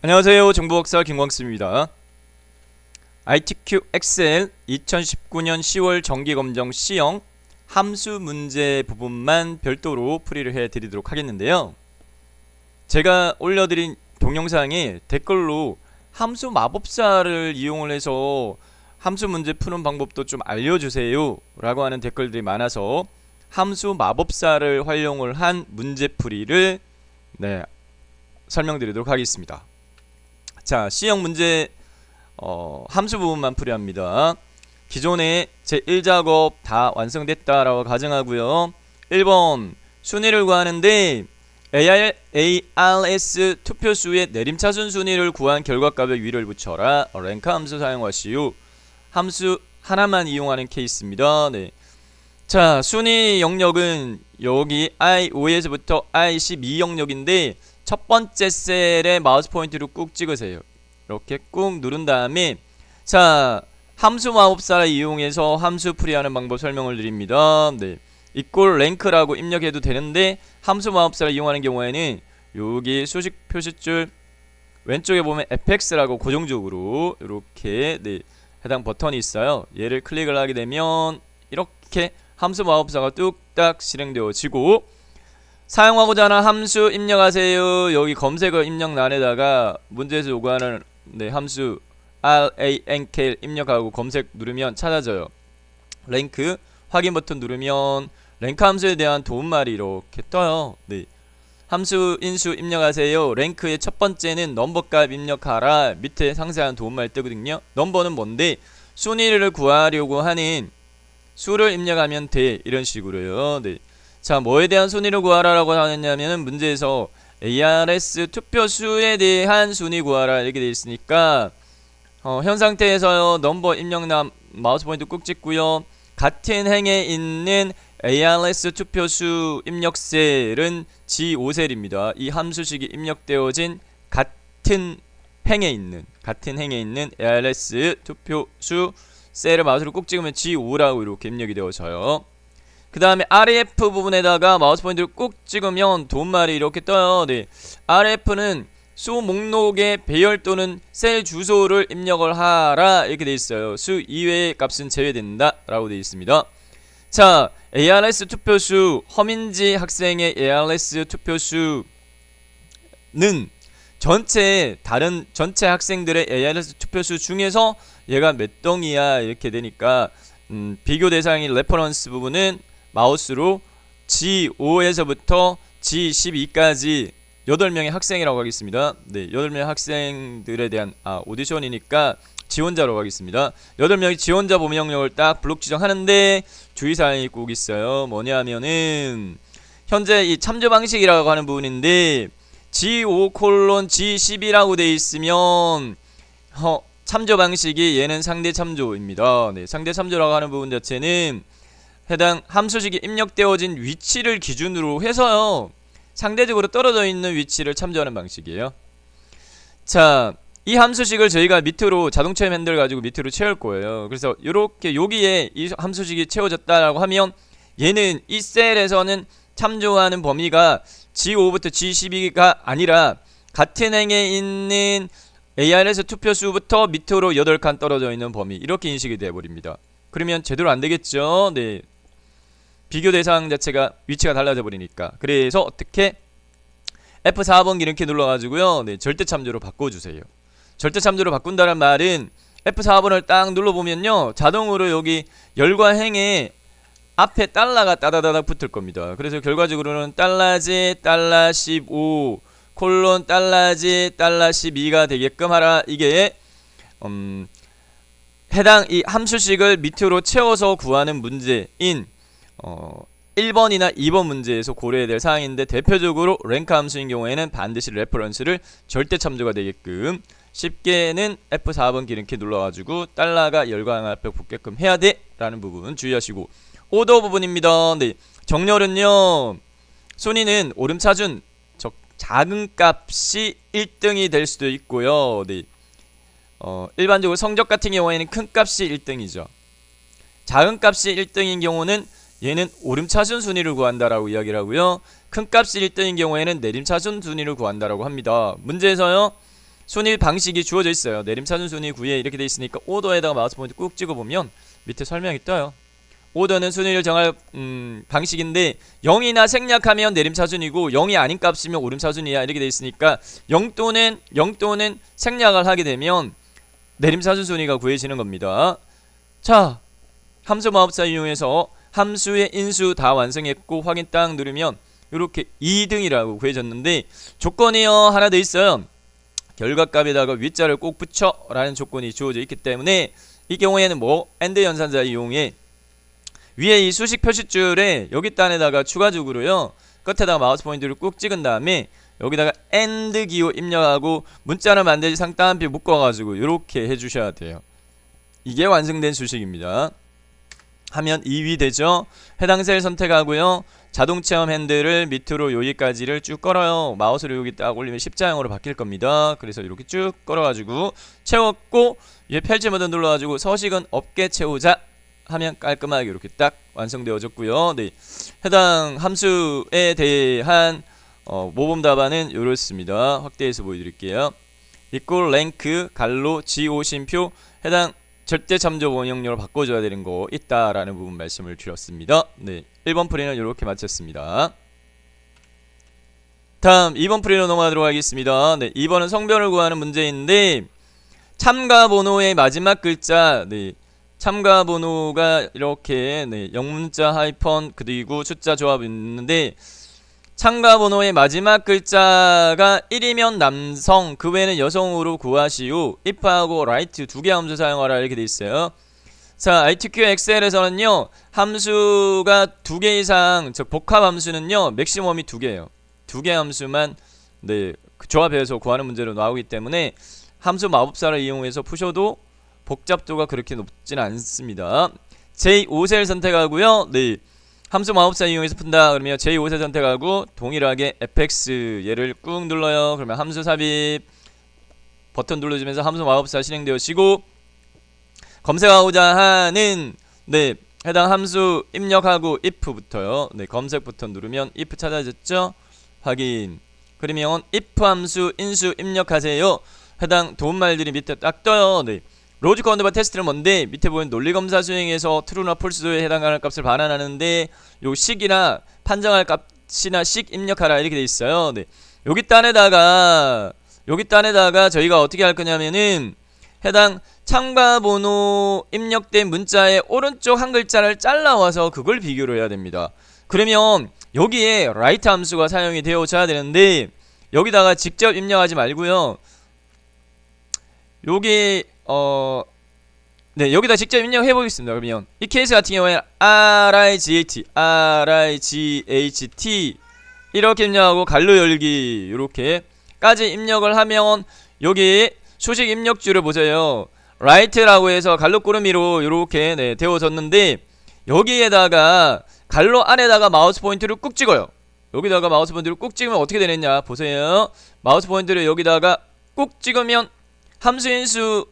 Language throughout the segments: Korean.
안녕하세요. 정보박사 김광수입니다. ITQ 엑셀 2019년 10월 정기검정 C형 함수 문제 부분만 별도로 풀이를 해드리도록 하겠는데요. 제가 올려드린 동영상에 댓글로 함수 마법사를 이용을 해서 함수 문제 푸는 방법도 좀 알려주세요 라고 하는 댓글들이 많아서 함수 마법사를 활용을 한 문제풀이를 설명드리도록 하겠습니다. 자, C형 문제 함수 부분만 풀이합니다. 기존에 제1작업 다 완성됐다라고 가정하고요. 1번 순위를 구하는데 ARS 투표수의 내림차순 순위를 구한 결과값에 위를 붙여라. 랭크 함수 사용하시오. 함수 하나만 이용하는 케이스입니다. 자, 순위 영역은 여기 I5에서부터 I12 영역인데 첫 번째 셀에 마우스 포인트로 꾹 찍으세요. 이렇게 꾹 누른 다음에 자, 함수 마법사를 이용해서 함수 풀이하는 방법 설명을 드립니다. 이꼴 랭크라고 입력해도 되는데 함수 마법사를 이용하는 경우에는 여기 수식 표시줄 왼쪽에 보면 fx라고 고정적으로 이렇게 해당 버튼이 있어요. 얘를 클릭을 하게 되면 이렇게 함수 마법사가 뚝딱 실행되어지고 사용하고자 하는 함수 입력하세요. 여기 검색어 입력란에다가 문제에서 요구하는 함수 rank 입력하고 검색 누르면 찾아져요. 랭크 확인 버튼 누르면 랭크 함수에 대한 도움말이 이렇게 떠요. 함수 인수 입력하세요. 랭크의 첫 번째는 넘버값 입력하라. 밑에 상세한 도움말 뜨거든요. 넘버는 뭔데 순위를 구하려고 하는 수를 입력하면 돼. 이런 식으로요. 자, 뭐에 대한 순위를 구하라라고 하느냐면은 문제에서 ARS 투표수에 대한 순위 구하라 이렇게 되어 있으니까 현 상태에서요 넘버 입력란 마우스 포인트 꾹 찍고요. 같은 행에 있는 ARS 투표수 입력셀은 G5셀입니다. 이 함수식이 입력되어진 같은 행에 있는 ARS 투표수 셀을 마우스로 꾹 찍으면 G5라고 이렇게 입력이 되어져요. 그 다음에 RF 부분에다가 마우스 포인트를 꾹 찍으면 도움말이 이렇게 떠요. RF는 수 목록의 배열 또는 셀 주소를 입력을 하라 이렇게 돼 있어요. 수 이외의 값은 제외된다 라고 되어 있습니다. 자, ARS 투표수 허민지 학생의 ARS 투표수는 다른 전체 학생들의 ARS 투표수 중에서 얘가 몇 덩이야 이렇게 되니까 비교 대상인 레퍼런스 부분은 마우스로 G5에서부터 G12까지 8명의 학생이라고 하겠습니다. 8명의 학생들에 대한 오디션이니까 지원자로 가겠습니다. 8명의 지원자 범위영역을 딱 블록 지정하는데 주의사항이 꼭 있어요. 뭐냐면은 현재 이 참조 방식이라고 하는 부분인데 G5:G12라고 되어 있으면 참조 방식이 얘는 상대 참조입니다. 상대 참조라고 하는 부분 자체는 해당 함수식이 입력되어진 위치를 기준으로 해서요 상대적으로 떨어져 있는 위치를 참조하는 방식이에요. 자, 이 함수식을 저희가 밑으로 자동체험 핸들 가지고 밑으로 채울 거예요. 그래서 이렇게 여기에 이 함수식이 채워졌다라고 하면 얘는 이 셀에서는 참조하는 범위가 G5부터 G12가 아니라 같은 행에 있는 ARS 투표수부터 밑으로 8칸 떨어져 있는 범위 이렇게 인식이 되어버립니다. 그러면 제대로 안되겠죠. 비교 대상 자체가 위치가 달라져 버리니까. 그래서 어떻게 F4번기 이렇게 눌러가지고요 절대 참조로 바꿔주세요. 절대 참조로 바꾼다는 말은 F4번을 딱 눌러보면요 자동으로 여기 열과 행에 앞에 달러가 따다다닥 붙을 겁니다. 그래서 결과적으로는 달러지 $15 콜론 달러지 $12가 되게끔 하라. 이게 해당 이 함수식을 밑으로 채워서 구하는 문제인 1번이나 2번 문제에서 고려해야 될 사항인데 대표적으로 랭크 함수인 경우에는 반드시 레퍼런스를 절대 참조가 되게끔 쉽게는 F4번 기름키 눌러가지고 달러가 열과 앞에 붙게끔 해야 돼 라는 부분 주의하시고 오더 부분입니다. 정렬은요 순위는 오름차순 작은 값이 1등이 될 수도 있고요. 일반적으로 성적 같은 경우에는 큰 값이 1등이죠. 작은 값이 1등인 경우는 얘는 오름차순 순위를 구한다라고 이야기를 하고요. 큰 값이 1등인 경우에는 내림차순 순위를 구한다라고 합니다. 문제에서요 순위 방식이 주어져 있어요. 내림차순 순위 구에 이렇게 돼 있으니까 오더에다가 마우스 포인트 꾹 찍어보면 밑에 설명이 떠요. 오더는 순위를 정할 방식인데 0이나 생략하면 내림차순이고 0이 아닌 값이면 오름차순이야 이렇게 돼 있으니까 0 또는 생략을 하게 되면 내림차순 순위가 구해지는 겁니다. 자, 함수 마법사 이용해서 함수의 인수 다 완성했고 확인 딱 누르면 이렇게 2등이라고 구해졌는데 조건이요 하나 더 있어요. 결과값에다가 윗자를 꼭 붙여 라는 조건이 주어져 있기 때문에 이 경우에는 뭐 AND 연산자 이용해 위에 이 수식 표시줄에 여기 단에다가 추가적으로요 끝에다가 마우스 포인트를 꾹 찍은 다음에 여기다가 AND 기호 입력하고 문자를 만들지 상따옴표 묶어가지고 이렇게 해주셔야 돼요. 이게 완성된 수식입니다. 하면 2위 되죠. 해당 셀 선택하고요 자동 체험 핸들을 밑으로 여기까지를 쭉 걸어요. 마우스를 여기 딱 올리면 십자형으로 바뀔 겁니다. 그래서 이렇게 쭉 걸어가지고 채웠고 얘 펼치 버튼 눌러가지고 서식은 없게 채우자 하면 깔끔하게 이렇게 딱 완성되어졌고요. 네, 해당 함수에 대한 모범 답안은 이렇습니다. 확대해서 보여드릴게요. equal 랭크 갈로 지오심표 해당 절대 참조 원형료로 바꿔줘야 되는 거 있다라는 부분 말씀을 드렸습니다. 네, 1번 풀이는 이렇게 마쳤습니다. 다음 2번 풀이로 넘어가도록 하겠습니다. 네, 2번은 성별을 구하는 문제인데 참가 번호의 마지막 글자 참가 번호가 이렇게 영문자 하이펀 그리고 숫자 조합이 있는데 참가 번호의 마지막 글자가 1이면 남성 그 외에는 여성으로 구하시오. if하고 write 두 개 함수 사용하라 이렇게 돼 있어요. 자, ITQ 엑셀에서는요 함수가 두 개 이상 즉 복합 함수는요 맥시멈이 두 개예요. 두 개 함수만 그 조합해서 구하는 문제로 나오기 때문에 함수 마법사를 이용해서 푸셔도 복잡도가 그렇게 높지는 않습니다. 제5셀 선택하고요. 함수 마법사 이용해서 푼다 그러면 제5셀 선택하고 동일하게 fx 얘를 꾹 눌러요. 그러면 함수 삽입 버튼 눌러주면서 함수 마법사 실행되어지고 검색하고자 하는 해당 함수 입력하고 if부터요. 검색 버튼 누르면 if 찾아졌죠? 확인. 그러면 if 함수 인수 입력하세요. 해당 도움말들이 밑에 딱 떠요. 로직 언더바 테스트는 뭔데 밑에 보면 논리검사 수행에서 true나 false에 해당하는 값을 반환하는데 요 식이나 판정할 값이나 식 입력하라 이렇게 돼 있어요. 여기 단에다가 저희가 어떻게 할 거냐면은 해당 참가 번호 입력된 문자의 오른쪽 한 글자를 잘라와서 그걸 비교를 해야 됩니다. 그러면 여기에 write 함수가 사용이 되어져야 되는데 여기다가 직접 입력하지 말고요. 여기 여기다 직접 입력해 보겠습니다. 그러면 이 케이스 같은 경우에는 RIGHT 이렇게 입력하고 갈로 열기 이렇게까지 입력을 하면 여기 수식 입력줄을 보세요. write라고 해서 갈로 꾸러미로 이렇게 되어졌는데 여기에다가 갈로 안에다가 마우스 포인트를 꾹 찍어요. 여기다가 마우스 포인트를 꾹 찍으면 어떻게 되느냐 보세요. 마우스 포인트를 여기다가 꾹 찍으면 함수인수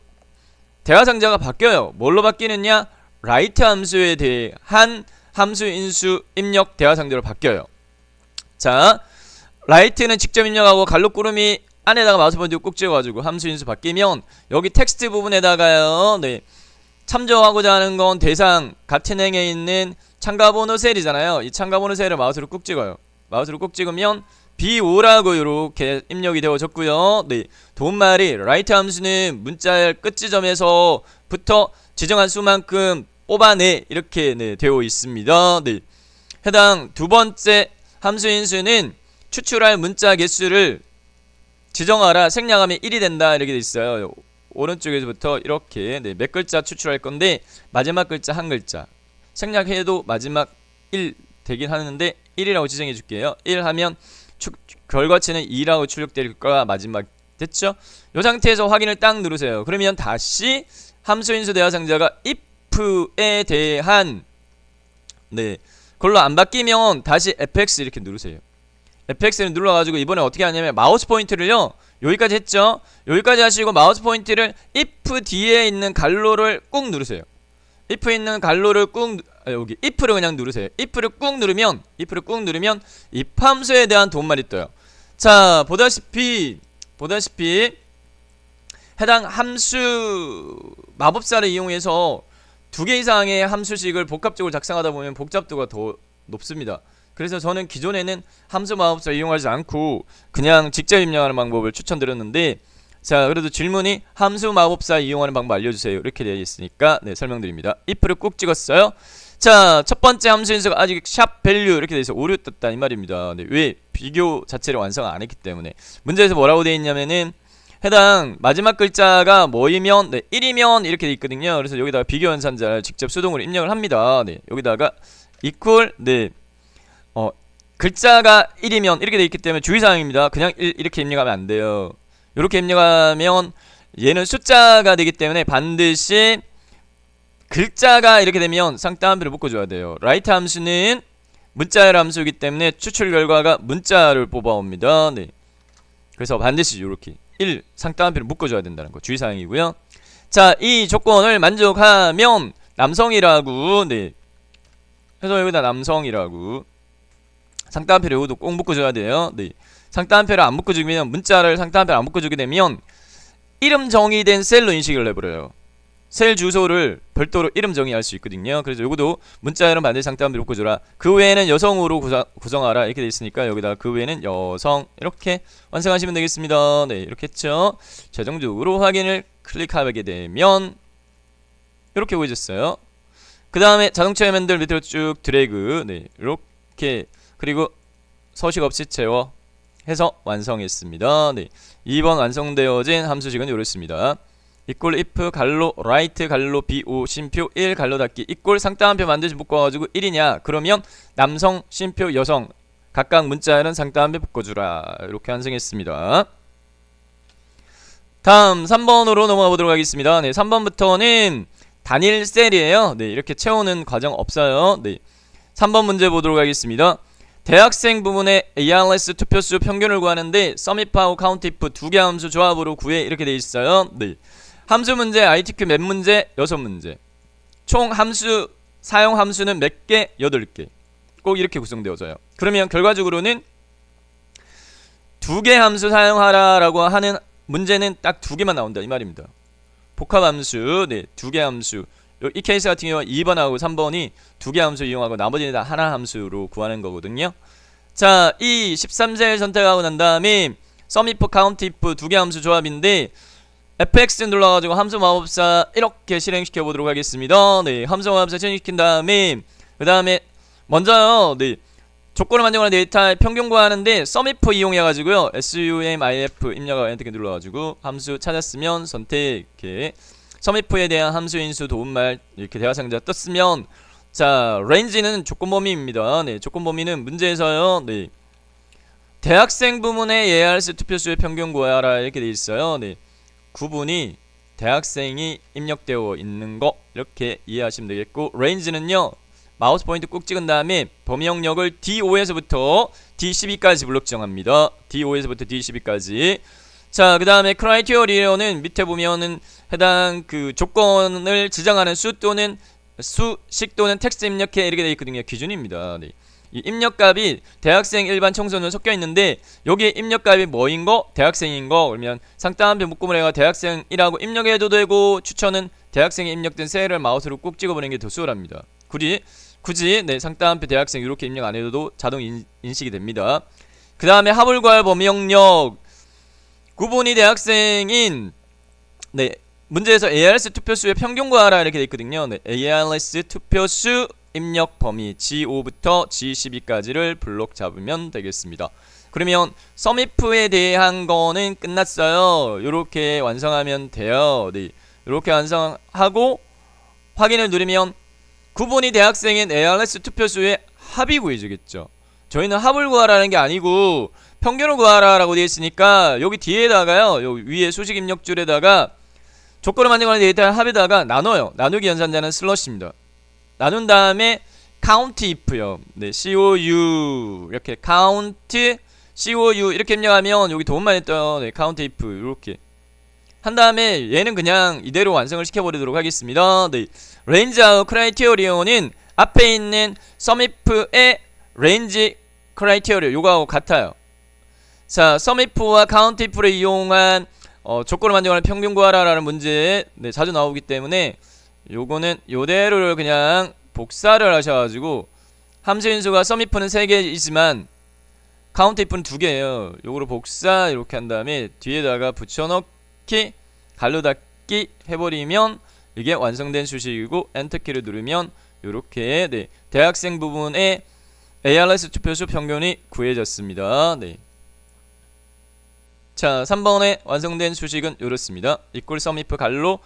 대화상자가 바뀌어요. 뭘로 바뀌느냐? write 함수에 대한 함수인수 입력 대화상자로 바뀌어요. 자, write는 직접 입력하고 갈로 꾸름이 안에다가 마우스 포인트 꾹 찍어가지고 함수인수 바뀌면 여기 텍스트 부분에다가요. 참조하고자 하는 건 대상 같은 행에 있는 참가번호 셀이잖아요. 이 참가번호 셀을 마우스로 꾹 찍어요. 마우스로 꾹 찍으면 B5라고 이렇게 입력이 되어졌고요. 도움말이 write 함수는 문자의 끝 지점에서부터 지정한 수만큼 뽑아내 이렇게 되어 있습니다. 해당 두 번째 함수인수는 추출할 문자 개수를 지정하라 생략하면 1이 된다 이렇게 돼 있어요. 오른쪽에서부터 이렇게 몇 글자 추출할 건데 마지막 글자 한 글자 생략해도 마지막 1 되긴 하는데 1이라고 지정해 줄게요. 1 하면 결과치는 2라고 출력될 거가 마지막 됐죠? 이 상태에서 확인을 딱 누르세요. 그러면 다시 함수인수 대화상자가 if에 대한 그걸로 안 바뀌면 다시 fx 이렇게 누르세요. fx를 눌러가지고 이번에 어떻게 하냐면 마우스 포인트를요 여기까지 했죠? 여기까지 하시고 마우스 포인트를 if 뒤에 있는 갈로를 꾹 누르세요. if 있는 갈로를 꾹 여기 if를 그냥 누르세요. if를 꾹 누르면 if 함수에 대한 도움말이 떠요. 자, 보다시피 해당 함수 마법사를 이용해서 2개 이상의 함수식을 복합적으로 작성하다 보면 복잡도가 더 높습니다. 그래서 저는 기존에는 함수 마법사 이용하지 않고 그냥 직접 입력하는 방법을 추천드렸는데, 자 그래도 질문이 함수 마법사 이용하는 방법 알려주세요 이렇게 되어 있으니까 네 설명드립니다. if를 꾹 찍었어요. 자 첫번째 함수 인수가 아직 샵 밸류 이렇게 돼서 오류 떴다 이 말입니다. 네, 왜? 비교 자체를 완성 안 했기 때문에. 문제에서 뭐라고 되어 있냐면은 해당 마지막 글자가 뭐이면, 네 1이면 이렇게 돼 있거든요. 그래서 여기다가 비교 연산자를 직접 수동으로 입력을 합니다. 네 여기다가 equal, 네 글자가 1이면 이렇게 돼 있기 때문에 주의사항입니다. 그냥 1 이렇게 입력하면 안 돼요. 이렇게 입력하면 얘는 숫자가 되기 때문에 반드시 글자가 이렇게 되면 쌍따옴표를 묶어줘야 돼요. 라이트 함수는 문자열 함수이기 때문에 추출 결과가 문자를 뽑아옵니다. 네. 그래서 반드시 이렇게 1 쌍따옴표를 묶어줘야 된다는 거 주의사항이고요. 자, 이 조건을 만족하면 남성이라고, 네. 해서 여기다 남성이라고 쌍따옴표를 여기도 꼭 묶어줘야 돼요. 네. 쌍따옴표를 안 묶어주면, 문자를 쌍따옴표를 안 묶어주게 되면 이름 정의된 셀로 인식을 해버려요. 셀 주소를 별도로 이름 정의할 수 있거든요. 그래서 요것도 문자열은 반드시 쌍따옴표를 묶어줘라. 그 외에는 여성으로 구성하라 이렇게 돼 있으니까 여기다 그 외에는 여성 이렇게 완성하시면 되겠습니다. 네 이렇게 했죠. 최종적으로 확인을 클릭하게 되면 이렇게 보여졌어요. 그 다음에 자동차 화면들 밑으로 쭉 드래그, 네 이렇게, 그리고 서식 없이 채워 해서 완성했습니다. 네 2번 완성되어진 함수식은 이렇습니다. equal if 갈로 right 갈로 bo 쉼표 1 갈로 닫기 equal 쌍따옴표 반드시 묶어가지고 1이냐 그러면 남성 쉼표 여성 각각 문자에는 쌍따옴표 묶어주라 이렇게 완성했습니다. 다음 3번으로 넘어가 보도록 하겠습니다. 네 3번부터는 단일 셀이에요. 네 이렇게 채우는 과정 없어요. 네 3번 문제 보도록 하겠습니다. 대학생 부분의 ARS 투표수 평균을 구하는데 sumif하고 countIF 2개 함수 조합으로 구해 이렇게 돼 있어요. 네 함수 문제, ITQ 몇 문제, 6문제. 총 함수, 사용 함수는 몇 개? 8개. 꼭 이렇게 구성되어져요. 그러면 결과적으로는 2개 함수 사용하라 라고 하는 문제는 딱 2개만 나온다 이 말입니다. 복합 함수, 네, 2개 함수. 이 케이스 같은 경우는 2번하고 3번이 2개 함수 이용하고 나머지는 다 하나 함수로 구하는 거거든요. 자, 이 13셀 선택하고 난 다음에 sumif, countIF 2개 함수 조합인데 fx 눌러가지고 함수 마법사 이렇게 실행시켜 보도록 하겠습니다. 네, 함수 마법사 실행시킨 다음에 그 다음에 먼저요, 네, 조건을 만족하는 데이터의 평균 구하는데 sumif 이용해가지고요, sumif 입력하고 엔터 키 눌러가지고 함수 찾았으면 선택, 이렇게 sumif에 대한 함수 인수 도움말 이렇게 대화상자 떴으면, 자 range는 조건 범위입니다. 네, 조건 범위는 문제에서요, 네, 대학생 부문의 ARS 투표수의 평균 구하라 이렇게 돼 있어요. 네. 구분이 대학생이 입력되어 있는 거 이렇게 이해하시면 되겠고, range는요 마우스 포인트 꾹 찍은 다음에 범위 영역을 D5에서부터 D12까지 블록 지정합니다. D5에서부터 D12까지. 자, 그 다음에 크라이테리어는 밑에 보면은 해당 그 조건을 지정하는 수 또는 수식 또는 텍스트 입력해 이렇게 되어 있거든요. 기준입니다. 네. 이 입력값이 대학생, 일반, 청소년 섞여 있는데 여기에 입력값이 뭐인 거? 대학생인 거. 그러면 쌍따옴표 묶음을 해가 대학생이라고 입력해도 되고, 추천은 대학생이 입력된 셀을 마우스로 꾹 찍어버리는 게 더 수월합니다. 굳이 네, 쌍따옴표 대학생 이렇게 입력 안 해도 자동 인식이 됩니다. 그 다음에 하불과열 범위 영역 구분이 대학생인, 네, 문제에서 ARS 투표수의 평균 구하라 이렇게 돼 있거든요. 네, ARS 투표수 입력 범위 G5부터 G12까지를 블록 잡으면 되겠습니다. 그러면 sumif에 대한 거는 끝났어요. 요렇게 완성하면 돼요. 네, 요렇게 완성하고 확인을 누르면 구분이 대학생인 ARS 투표수의 합이 구해지겠죠. 저희는 합을 구하라는 게 아니고 평균을 구하라 라고 되어 있으니까 여기 뒤에다가요, 여기 위에 수식 입력줄에다가 조건을 만족하는 데이터의 합에다가 나눠요. 나누기 연산자는 슬러시입니다. 나눈 다음에 countIF요. 네, COU 이렇게 count COU 이렇게 입력하면 여기 도움만 떠요. 네, countIF 이렇게 한 다음에 얘는 그냥 이대로 완성을 시켜버리도록 하겠습니다. 네, range하고 criterion은 앞에 있는 sumif의 range criteria 요거하고 같아요. 자, sumif와 countIF를 이용한 조건을 만족하는 평균 구하라라는 문제에 네, 자주 나오기 때문에 요거는 요대로를 그냥 복사를 하셔가지고 함수 인수가 썸이프는 3개이지만 카운트 if는 2개예요. 요거를 복사 이렇게 한 다음에 뒤에다가 붙여넣기 갈로 닫기 해버리면 이게 완성된 수식이고 엔터키를 누르면 요렇게 네, 대학생 부분에 ARS 투표수 평균이 구해졌습니다. 네. 자, 3번에 완성된 수식은 요렇습니다. equal sum if 갈로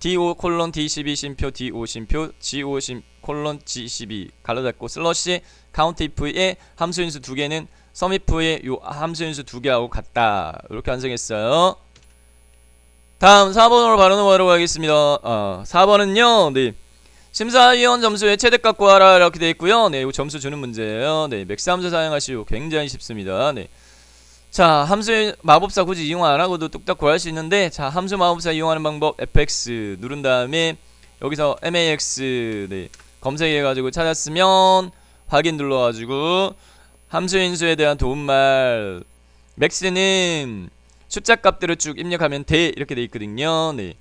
D5 콜론 D12 심표 D5 심표 G5 콜론 G12 갈로 닫고 슬러시 count if의 함수인수 2개는 sum if의 요 함수인수 2개하고 같다. 이렇게 완성했어요. 다음 4번으로 바로 넘어가도록 하겠습니다. 4번은요. 네. 심사위원 점수의 최대값 구하라 이렇게 되어 있고요. 네, 이 점수 주는 문제예요. 네, 맥스 함수 사용하시오. 굉장히 쉽습니다. 네. 자, 함수 마법사 굳이 이용 안 하고도 뚝딱 구할 수 있는데, 자, 함수 마법사 이용하는 방법 fx 누른 다음에 여기서 max 네, 검색해가지고 찾았으면 확인 눌러가지고 함수 인수에 대한 도움말 max는 숫자 값들을 쭉 입력하면 돼 이렇게 돼 있거든요. 네.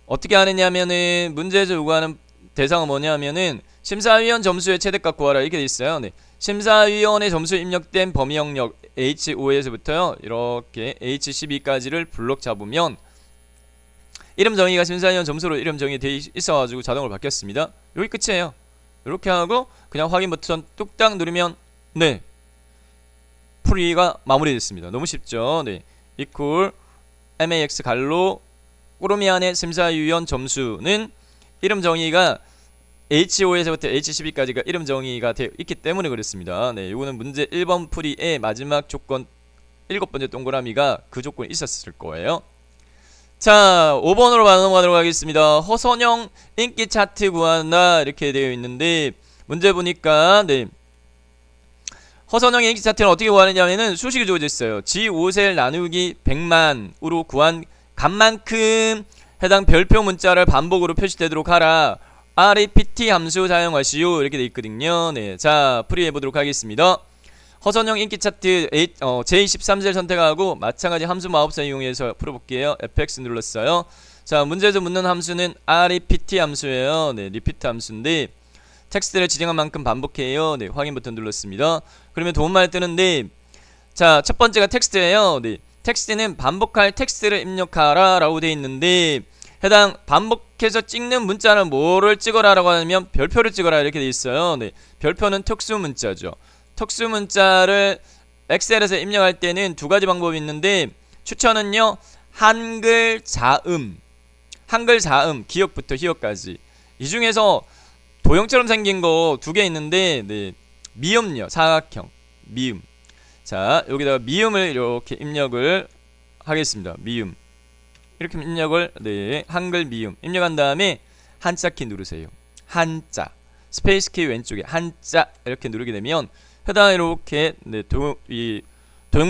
어떻게 하느냐면은 문제에서 요구하는 대상은 뭐냐면은 심사위원 점수의 최대값 구하라 이렇게 돼 있어요. 네. 심사위원의 점수 입력된 범위 영역 H5에서부터요 이렇게 H12까지를 블록 잡으면 이름 정의가 심사위원 점수로 이름 정의 돼 있어가지고 자동으로 바뀌었습니다. 여기 끝이에요. 이렇게 하고 그냥 확인 버튼 뚝딱 누르면 네 풀이가 마무리됐습니다. 너무 쉽죠. 네. equal max 갈로 꾸러미 안에 심사위원 점수는 이름 정의가 H5에서부터 H12까지가 이름 정의가 되어 있기 때문에 그렇습니다. 네, 이거는 문제 1번 풀이의 마지막 조건 7번째 동그라미가 그 조건이 있었을 거예요. 자, 5번으로 넘어가도록 하겠습니다. 허선영 인기 차트 구한다 이렇게 되어 있는데 문제 보니까 네. 허선영의 인기 차트는 어떻게 구하느냐면은 수식이 주어져 있어요. G5셀 나누기 100만으로 구한 값만큼 해당 별표 문자를 반복으로 표시되도록 하라. rept 함수 사용하시오 이렇게 돼 있거든요. 네, 자 풀이해 보도록 하겠습니다. 허선영 인기 차트 J13셀 선택하고 마찬가지 함수 마법사 이용해서 풀어볼게요. fx 눌렀어요. 자, 문제에서 묻는 함수는 rept 함수예요. 네, repeat 함수인데 텍스트를 지정한 만큼 반복해요. 네, 확인 버튼 눌렀습니다. 그러면 도움말 뜨는데 자, 첫 번째가 텍스트예요. 네, 텍스트는 반복할 텍스트를 입력하라 라고 되어 있는데 해당 반복해서 찍는 문자는 뭐를 찍어라 라고 하면 별표를 찍어라 이렇게 되어 있어요. 네, 별표는 특수 문자죠. 특수 문자를 엑셀에서 입력할 때는 두 가지 방법이 있는데 추천은요 한글 자음 기역부터 희역까지 이 중에서 도형처럼 생긴 거 두 개 있는데 네, 미음요 사각형 미음. 자, 여기다가 미음을 이렇게 입력을 하겠습니다. 미음 이렇게 입력을 네 한글 미음 입력한 다음에 한자 키 누르세요. 한자 스페이스 키 왼쪽에 한자 이렇게 누르게 되면 해당 이렇게 네 도형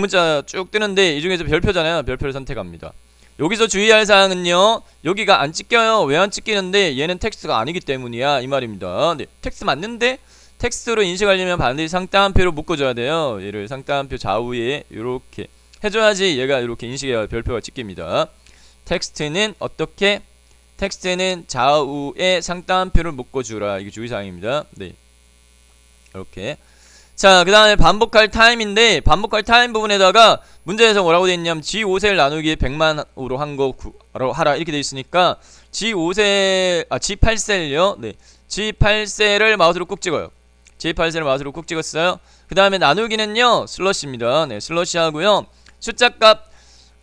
문자 쭉 뜨는데 이 중에서 별표잖아요. 별표를 선택합니다. 여기서 주의할 사항은요 여기가 안 찍혀요. 왜 안 찍히는데 얘는 텍스트가 아니기 때문이야 이 말입니다. 네, 텍스트 맞는데 텍스트로 인식하려면 반드시 상따옴표로 묶어줘야 돼요. 얘를 상따옴표 좌우에 이렇게 해줘야지 얘가 이렇게 인식해야 별표가 찍힙니다. 텍스트는 어떻게? 텍스트는 좌우에 상따옴표를 묶어주라. 이게 주의사항입니다. 네, 이렇게. 자, 그 다음에 반복할 타임인데 반복할 타임 부분에다가 문제에서 뭐라고 되어 있냐면 G5셀 나누기 100만으로 한 거 하라 이렇게 되어 있으니까 G8셀요. 네, G8셀을 마우스로 꾹 찍어요. G8셀을 마우스로 꾹 찍었어요. 그 다음에 나누기는요 슬러시입니다. 네, 슬러시 하고요 숫자값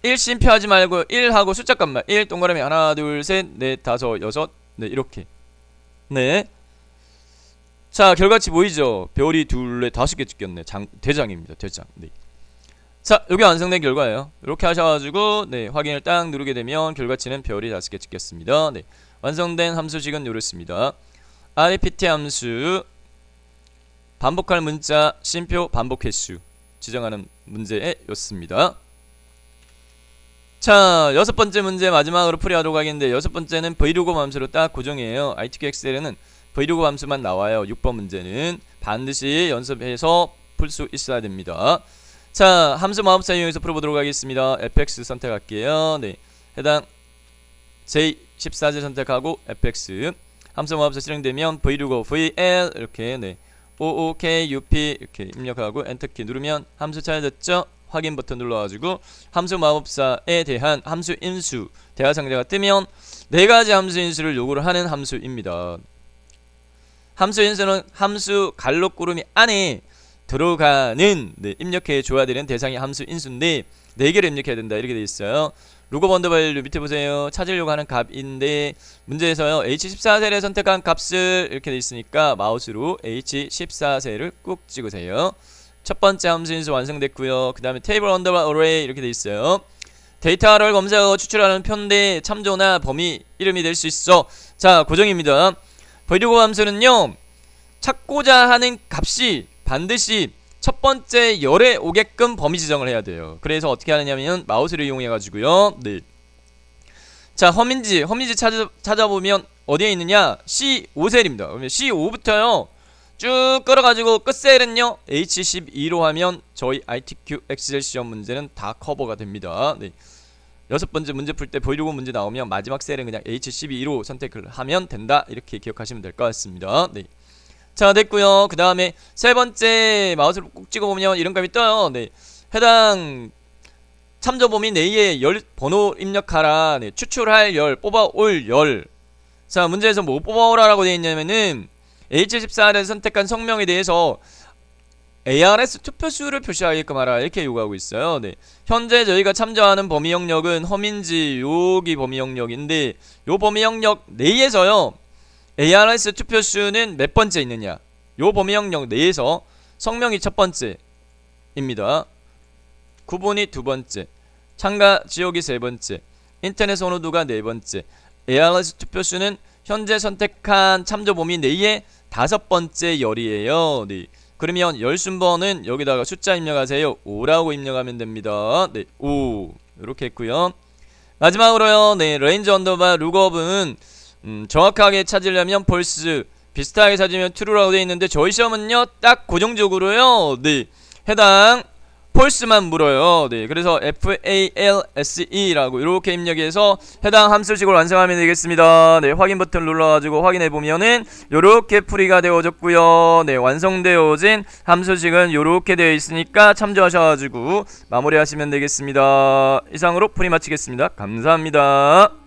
1 심표하지 말고 1하고 숫자값만 1 동그라미 하나 둘 셋 넷 다섯 여섯 네 이렇게. 네, 자 결과치 보이죠? 별이 둘레 5개 찍혔네. 대장입니다. 대장. 네. 자, 여기 완성된 결과예요. 이렇게 하셔가지고 네 확인을 딱 누르게 되면 결과치는 별이 5개 찍혔습니다. 네, 완성된 함수식은 이렇습니다. rept 함수 반복할 문자 심표 반복 횟수 지정하는 문제였습니다. 자, 6번째 문제 마지막으로 풀이하도록 하겠는데 6번째는 브이로그 함수로 딱 고정이에요. ITQ 엑셀에는 브이로그 함수만 나와요. 6번 문제는 반드시 연습해서 풀 수 있어야 됩니다. 자, 함수 마법사 이용해서 풀어보도록 하겠습니다. fx 선택할게요. 네, 해당 J14제 선택하고 fx 함수 모함수 실행되면 v65 vl 이렇게 네 OOKUP 이렇게 입력하고 엔터키 누르면 함수 찾아졌죠? 확인 버튼 눌러가지고 함수 마법사에 대한 함수 인수 대화 상자가 뜨면 네 가지 함수 인수를 요구를 하는 함수입니다. 함수 인수는 함수 갈록구름이 안에 들어가는 네, 입력해 줘야 되는 대상이 함수 인수인데 4개를 입력해야 된다 이렇게 돼 있어요. 룩업 언더바일류 밑에 보세요. 찾으려고 하는 값인데 문제에서요 H14셀에 선택한 값을 이렇게 돼 있으니까 마우스로 H14셀을 꾹 찍으세요. 첫 번째 함수 인수 완성됐고요. 그 다음에 테이블 언더바 어레이 이렇게 돼 있어요. 데이터를 검색하고 추출하는 편대 참조나 범위 이름이 될 수 있어. 자, 고정입니다. v65 함수는요 찾고자 하는 값이 반드시 첫 번째 열에 오게끔 범위 지정을 해야 돼요. 그래서 어떻게 하느냐면 마우스를 이용해 가지고요. 네. 자, 허민지 찾아보면 어디에 있느냐? C5셀입니다. 그러면 C5부터요. 쭉 끌어가지고 끝셀은요. H12로 하면 저희 ITQ 엑셀 시험 문제는 다 커버가 됩니다. 네. 6번째 문제 풀 때 v65 문제 나오면 마지막 셀은 그냥 H12로 선택을 하면 된다. 이렇게 기억하시면 될 것 같습니다. 네. 자, 됐고요. 그 다음에 세 번째 마우스를 꾹 찍어보면 이런 값이 떠요. 네. 해당 참조 범위 내에 열 번호 입력하라. 네. 추출할 열, 뽑아올 열. 자, 문제에서 뭐 뽑아오라라고 되어 있냐면은 H14를 선택한 성명에 대해서 ARS 투표수를 표시하게끔 하라 이렇게 요구하고 있어요. 네. 현재 저희가 참조하는 범위 영역은 허민지 여기 범위 영역인데 요 범위 영역 내에서요 ARS 투표수는 몇 번째 있느냐? 요 범위 영역 내에서 성명이 첫 번째입니다. 구분이 두 번째, 참가 지역이 세 번째, 인터넷 선호도가 네 번째. ARS 투표수는 현재 선택한 참조 범위 내에 다섯 번째 열이에요. 네. 그러면 열 순번은 여기다가 숫자 입력하세요. 5라고 입력하면 됩니다. 네, 5 이렇게 했고요. 마지막으로요. 네, 레인지 언더바 룩업은 정확하게 찾으려면 false 비슷하게 찾으면 true라고 되어 있는데 저희 시험은요 딱 고정적으로요 네 해당 false만 물어요. 네, 그래서 FALSE라고 이렇게 입력해서 해당 함수식을 완성하면 되겠습니다. 네, 확인 버튼 눌러가지고 확인해 보면은 요렇게 풀이가 되어졌고요. 네, 완성되어진 함수식은 요렇게 되어 있으니까 참조하셔가지고 마무리하시면 되겠습니다. 이상으로 풀이 마치겠습니다. 감사합니다.